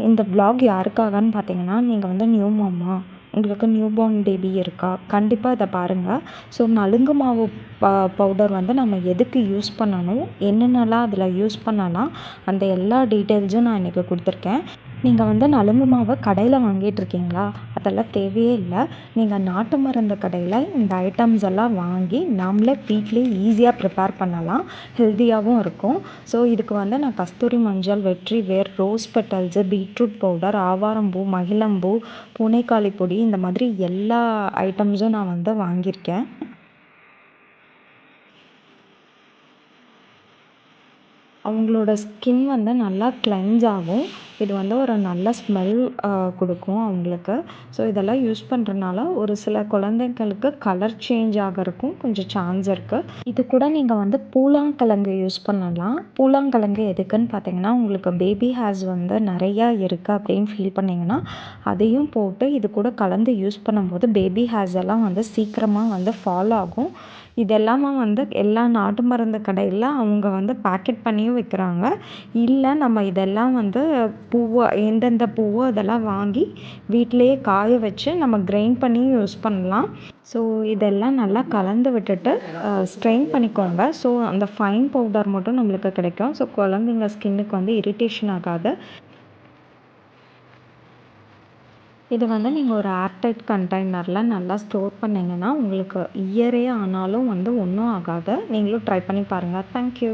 இந்த vlog யாருக்காகன்னு பார்த்தீங்கன்னா, நீங்க வந்து நியூ மாமா, உங்களுக்கு நியூ பார்ன் பேபி இருக்கா? கண்டிப்பா இத பாருங்க. ஸோ நலுங்கு மாவு பவுடர் வந்து நம்ம எதுக்கு யூஸ் பண்ணணும்? என்னென்னலாம் அதில யூஸ் பண்ணலாம்? அந்த எல்லா டீட்டெயில்ஸும் நான் இன்னைக்கு குடுத்துருக்கேன். நீங்க வந்து நலுங்கு மாவ கடையில வாங்கிட்டுருக்கீங்களா? அதெல்லாம் தேவையே இல்ல. நீங்க நாட்டு மருந்து கடையில இந்த ஐட்டம்ஸ் எல்லாம் வாங்கி நாமளே வீட்லயே ஈஸியா ப்ரிப்பேர் பண்ணலாம். ஹெல்தியாவும் இருக்கும். ஸோ இதுக்கு வந்து நான் கஸ்தூரி மஞ்சள், வெற்றி வேர், ரோஸ் பெட்டல்ஸு, பீட்ரூட் பவுடர், ஆவாரம்பூ, மகிழம்பூ, பூனைக்காளி பொடி இந்த மாதிரி எல்லா ஐட்டம்ஸும் நான் வந்து வாங்கியிருக்கேன். அவங்களோட ஸ்கின் வந்து நல்லா கிளென்ஸ் ஆகும். இது வந்து ஒரு நல்ல ஸ்மெல் குடுக்கும் அவங்களுக்கு. ஸோ இதெல்லாம் யூஸ் பண்ணுறனால ஒரு சில குழந்தைங்களுக்கு கலர் சேஞ்ச் ஆகறக்கும் கொஞ்சம் சான்ஸ் இருக்கு. இது கூட நீங்க வந்து பூலாங்கிழங்கு யூஸ் பண்ணலாம். பூலாங்கிழங்கு எதுக்குன்னு பார்த்தீங்கன்னா, உங்களுக்கு பேபி ஹேர்ஸ் வந்து நெறையா இருக்கு அப்படின்னு ஃபீல் பண்ணீங்கன்னா, அதையும் போட்டு இது கூட கலந்து யூஸ் பண்ணும்போது பேபி ஹேர்ஸ் எல்லாம் வந்து சீக்கிரமா வந்து ஃபால் ஆகும். இதெல்லாமே வந்து எல்லா நாட்டு மருந்து கடையில அவங்க வந்து பேக்கெட் பண்ணியும் விக்கிறாங்க. இல்ல நம்ம இதெல்லாம் வந்து எந்தெந்த பூவோ அதெல்லாம் வாங்கி வீட்டிலேயே காய வச்சு நம்ம கிரைண்ட் பண்ணி யூஸ் பண்ணலாம். ஸோ இதெல்லாம் நல்லா கலந்து விட்டுட்டு ஸ்ட்ரெயின் பண்ணிக்கோங்க. ஸோ அந்த ஃபைன் பவுடர் மட்டும் நம்மளுக்கு கிடைக்கும். ஸோ குழந்தைங்க ஸ்கின்னுக்கு வந்து இரிட்டேஷன் ஆகாது. இது வந்து நீங்க ஒரு ஏர்டைட் கண்டெய்னர்ல நல்லா ஸ்டோர் பண்ணீங்கன்னா, உங்களுக்கு இயரே ஆனாலும் வந்து ஒண்ணும் ஆகாது. நீங்களும் ட்ரை பண்ணி பாருங்க. Thank you.